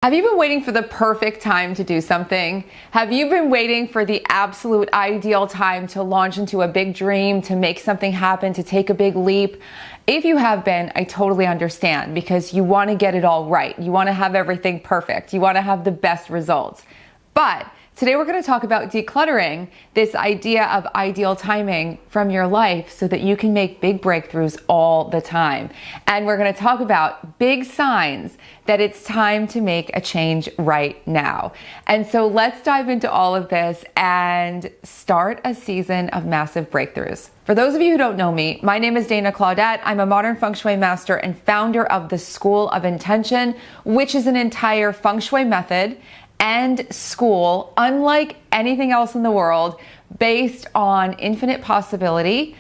Have you been waiting for the perfect time to do something? Have you been waiting for the absolute ideal time to launch into a big dream, to make something happen, to take a big leap? If you have been, I totally understand, because you want to get it all right. You want to have everything perfect. You want to have the best results. But today we're going to talk about decluttering this idea of ideal timing from your life so that you can make big breakthroughs all the time. And we're going to talk about big signs that it's time to make a change right now. And so let's dive into all of this and start a season of massive breakthroughs. For those of you who don't know me, my name is Claudat. I'm a modern Feng Shui master and founder of the School of Intention, which is an entire Feng Shui method and school, unlike anything else in the world, based on infinite possibility,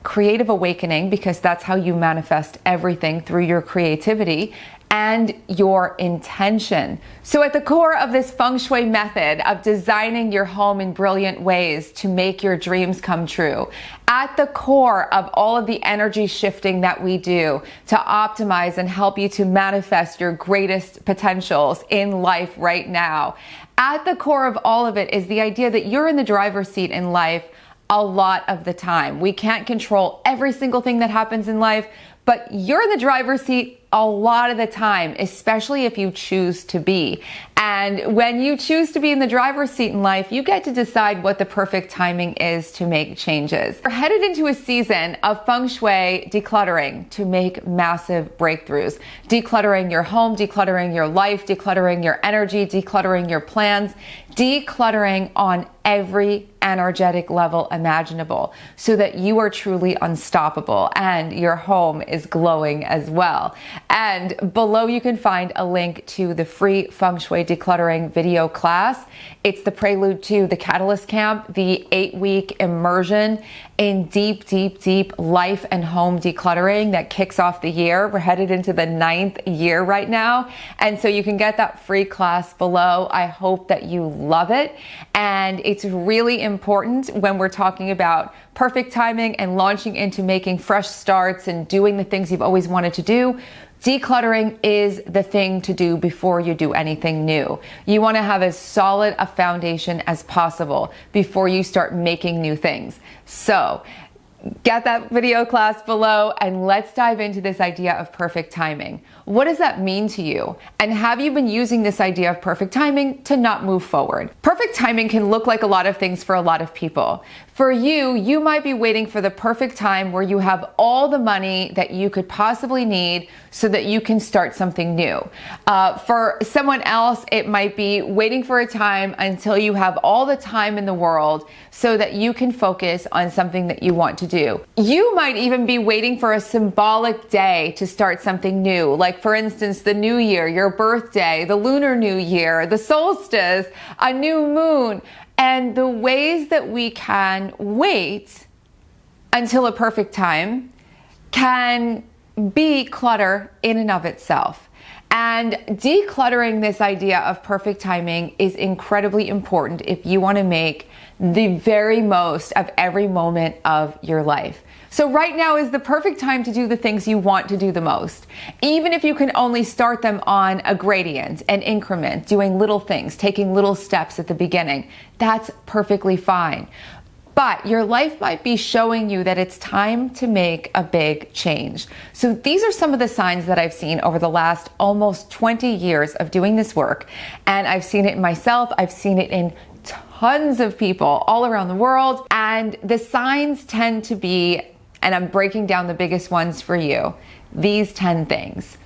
creative awakening, because that's how you manifest everything through your creativity, and your intention. So at the core of this Feng Shui method of designing your home in brilliant ways to make your dreams come true, at the core of all of the energy shifting that we do to optimize and help you to manifest your greatest potentials in life right now, at the core of all of it is the idea that you're in the driver's seat in life a lot of the time. We can't control every single thing that happens in life, but you're in the driver's seat a lot of the time, especially if you choose to be. And when you choose to be in the driver's seat in life, you get to decide what the perfect timing is to make changes. We're headed into a season of Feng Shui decluttering to make massive breakthroughs. Decluttering your home, decluttering your life, decluttering your energy, decluttering your plans, decluttering on every energetic level imaginable so that you are truly unstoppable and your home is glowing as well. And below you can find a link to the free Feng Shui decluttering video class. It's the prelude to the Catalyst Camp, the 8-week immersion in deep, deep, deep life and home decluttering that kicks off the year. We're headed into the 9th year right now. And so you can get that free class below. I hope that you love it. And it's really important when we're talking about perfect timing and launching into making fresh starts and doing the things you've always wanted to do. Decluttering is the thing to do before you do anything new. You want to have as solid a foundation as possible before you start making new things. So get that video class below and let's dive into this idea of perfect timing. What does that mean to you? And have you been using this idea of perfect timing to not move forward? Perfect timing can look like a lot of things for a lot of people. For you, you might be waiting for the perfect time where you have all the money that you could possibly need so that you can start something new. For someone else, it might be waiting for a time until you have all the time in the world so that you can focus on something that you want to do. You might even be waiting for a symbolic day to start something new, like for instance, the new year, your birthday, the lunar new year, the solstice, a new moon. And the ways that we can wait until a perfect time can be clutter in and of itself. And decluttering this idea of perfect timing is incredibly important if you want to make the very most of every moment of your life. So right now is the perfect time to do the things you want to do the most. Even if you can only start them on a gradient, an increment, doing little things, taking little steps at the beginning, that's perfectly fine. But your life might be showing you that it's time to make a big change. So these are some of the signs that I've seen over the last almost 20 years of doing this work. And I've seen it in myself. I've seen it in tons of people all around the world. And the signs tend to be, and I'm breaking down the biggest ones for you, these 10 things.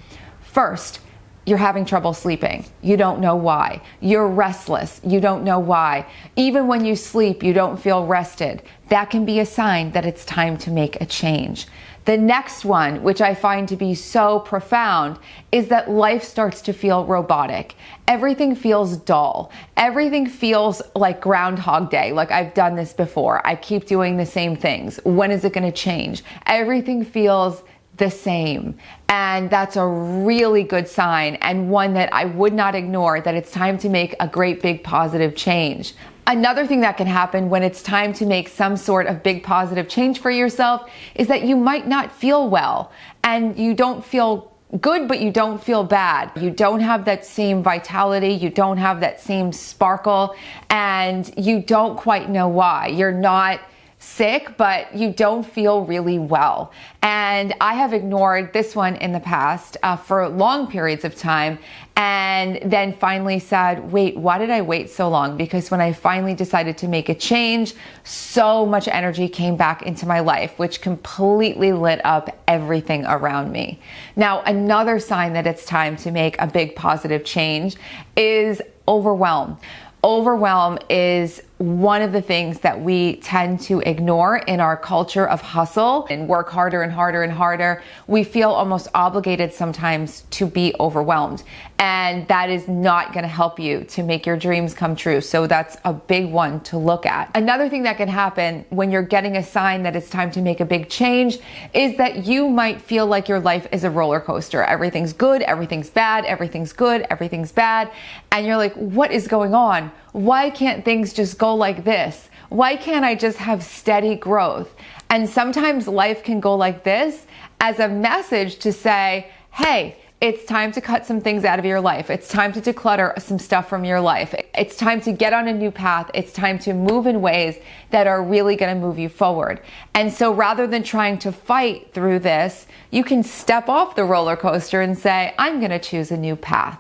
First, you're having trouble sleeping. You don't know why. You're restless. You don't know why. Even when you sleep, you don't feel rested. That can be a sign that it's time to make a change. The next one, which I find to be so profound, is that life starts to feel robotic. Everything feels dull. Everything feels like Groundhog Day, like I've done this before. I keep doing the same things. When is it going to change? Everything feels the same. And that's a really good sign, and one that I would not ignore, that it's time to make a great big positive change. Another thing that can happen when it's time to make some sort of big positive change for yourself is that you might not feel well and you don't feel good, but you don't feel bad. You don't have that same vitality. You don't have that same sparkle, and you don't quite know why. You're not sick, but you don't feel really well. And I have ignored this one in the past for long periods of time, and then finally said, wait, why did I wait so long? Because when I finally decided to make a change, so much energy came back into my life, which completely lit up everything around me. Now, another sign that it's time to make a big positive change is overwhelm. Overwhelm is one of the things that we tend to ignore in our culture of hustle and work harder and harder and harder. We feel almost obligated sometimes to be overwhelmed, and that is not going to help you to make your dreams come true. So that's a big one to look at. Another thing that can happen when you're getting a sign that it's time to make a big change is that you might feel like your life is a roller coaster. Everything's good, everything's bad, everything's good, everything's bad. And you're like, what is going on? Why can't things just go like this? Why can't I just have steady growth? And sometimes life can go like this as a message to say, hey, it's time to cut some things out of your life. It's time to declutter some stuff from your life. It's time to get on a new path. It's time to move in ways that are really going to move you forward. And so rather than trying to fight through this, you can step off the roller coaster and say, I'm going to choose a new path.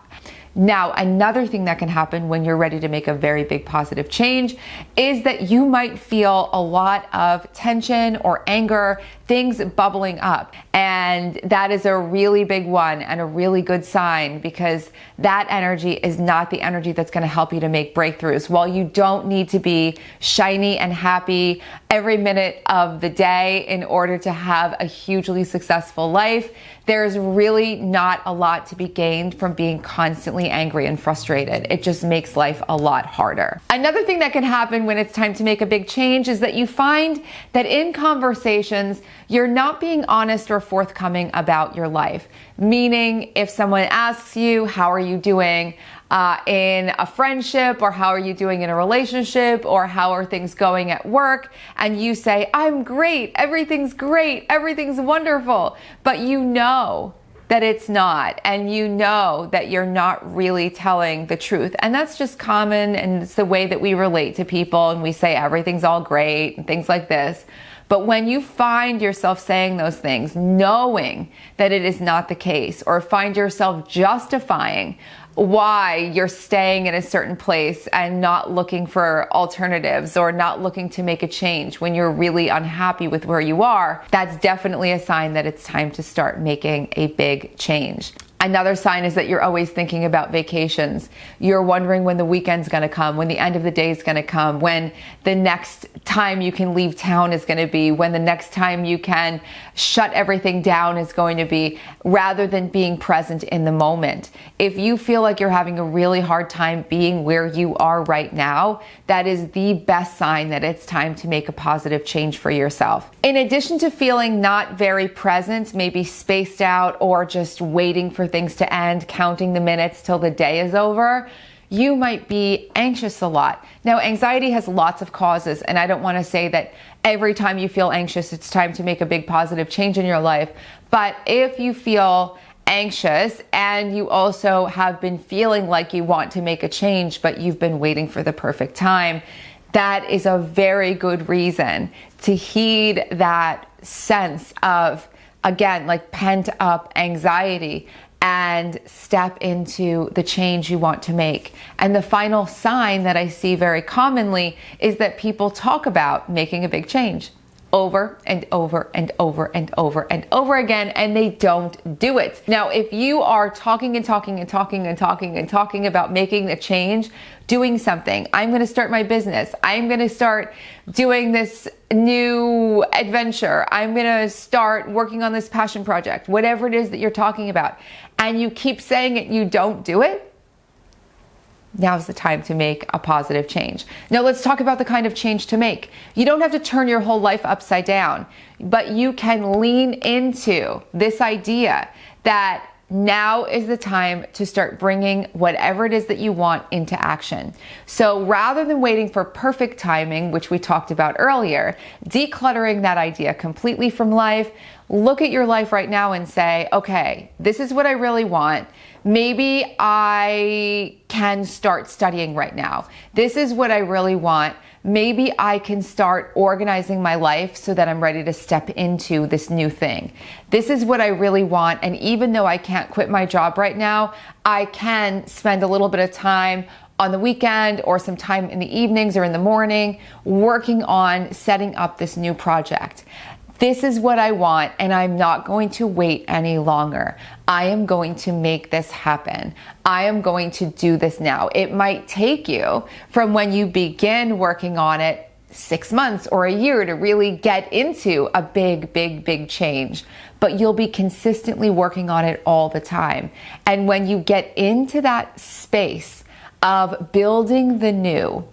Now, another thing that can happen when you're ready to make a very big positive change is that you might feel a lot of tension or anger, things bubbling up. And that is a really big one and a really good sign, because that energy is not the energy that's going to help you to make breakthroughs. While you don't need to be shiny and happy every minute of the day in order to have a hugely successful life, there's really not a lot to be gained from being constantly angry and frustrated. It just makes life a lot harder. Another thing that can happen when it's time to make a big change is that you find that in conversations, you're not being honest or forthcoming about your life. Meaning, if someone asks you, how are you doing in a friendship, or how are you doing in a relationship, or how are things going at work, and you say, I'm great, everything's wonderful, but you know that it's not, and you know that you're not really telling the truth. And that's just common, and it's the way that we relate to people, and we say everything's all great and things like this. But when you find yourself saying those things, knowing that it is not the case, or find yourself justifying why you're staying in a certain place and not looking for alternatives, or not looking to make a change when you're really unhappy with where you are, that's definitely a sign that it's time to start making a big change. Another sign is that you're always thinking about vacations. You're wondering when the weekend's going to come, when the end of the day is going to come, when the next time you can leave town is going to be, when the next time you can shut everything down is going to be, rather than being present in the moment. If you feel like you're having a really hard time being where you are right now, that is the best sign that it's time to make a positive change for yourself. In addition to feeling not very present, maybe spaced out, or just waiting for things to end, counting the minutes till the day is over, you might be anxious a lot. Now, anxiety has lots of causes, and I don't want to say that every time you feel anxious, it's time to make a big positive change in your life. But if you feel anxious and you also have been feeling like you want to make a change, but you've been waiting for the perfect time, that is a very good reason to heed that sense of, again, like pent up anxiety, and step into the change you want to make. And the final sign that I see very commonly is that people talk about making a big change over and over and over and over and over again, and they don't do it. Now, if you are talking and talking and talking and talking and talking about making a change, doing something, I'm going to start my business, I'm going to start doing this new adventure, I'm going to start working on this passion project, whatever it is that you're talking about, and you keep saying it, you don't do it, now's the time to make a positive change. Now let's talk about the kind of change to make. You don't have to turn your whole life upside down, but you can lean into this idea that now is the time to start bringing whatever it is that you want into action. So rather than waiting for perfect timing, which we talked about earlier, decluttering that idea completely from life, look at your life right now and say, okay, this is what I really want. Maybe I can start studying right now. This is what I really want. Maybe I can start organizing my life so that I'm ready to step into this new thing. This is what I really want. And even though I can't quit my job right now, I can spend a little bit of time on the weekend or some time in the evenings or in the morning working on setting up this new project. This is what I want, and I'm not going to wait any longer. I am going to make this happen. I am going to do this now. It might take you from when you begin working on it 6 months or a year to really get into a big change, but you'll be consistently working on it all the time. And when you get into that space of building the new,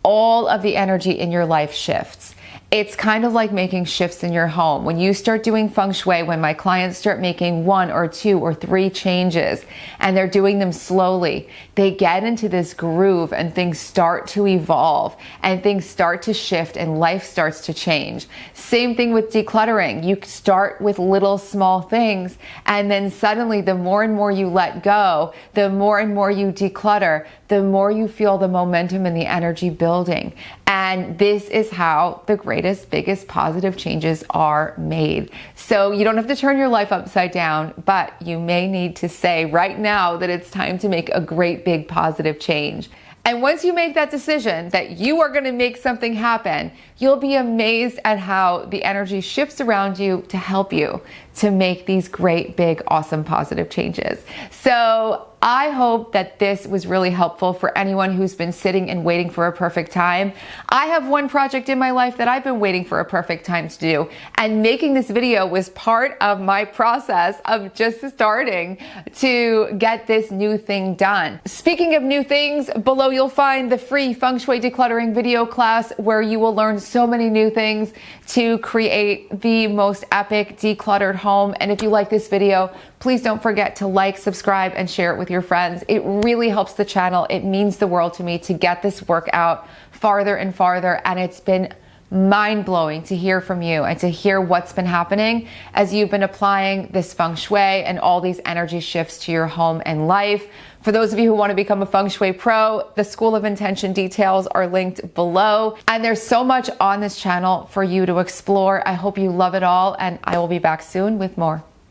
all of the energy in your life shifts. It's kind of like making shifts in your home. When you start doing Feng Shui, when my clients start making 1 or 2 or 3 changes and they're doing them slowly, they get into this groove and things start to evolve and things start to shift and life starts to change. Same thing with decluttering. You start with little small things and then suddenly the more and more you let go, the more and more you declutter, the more you feel the momentum and the energy building. And this is how the greatest, biggest positive changes are made. So you don't have to turn your life upside down, but you may need to say right now that it's time to make a great, big, positive change. And once you make that decision that you are going to make something happen, you'll be amazed at how the energy shifts around you to help you to make these great, big, awesome, positive changes. So I hope that this was really helpful for anyone who's been sitting and waiting for a perfect time. I have one project in my life that I've been waiting for a perfect time to do, and making this video was part of my process of just starting to get this new thing done. Speaking of new things, below you'll find the free Feng Shui decluttering video class where you will learn so many new things to create the most epic decluttered home. And if you like this video, please don't forget to like, subscribe, and share it with your friends. It really helps the channel. It means the world to me to get this work out farther and farther. And it's been mind-blowing to hear from you and to hear what's been happening as you've been applying this Feng Shui and all these energy shifts to your home and life. For those of you who want to become a Feng Shui pro, the School of Intention details are linked below. And there's so much on this channel for you to explore. I hope you love it all, and I will be back soon with more.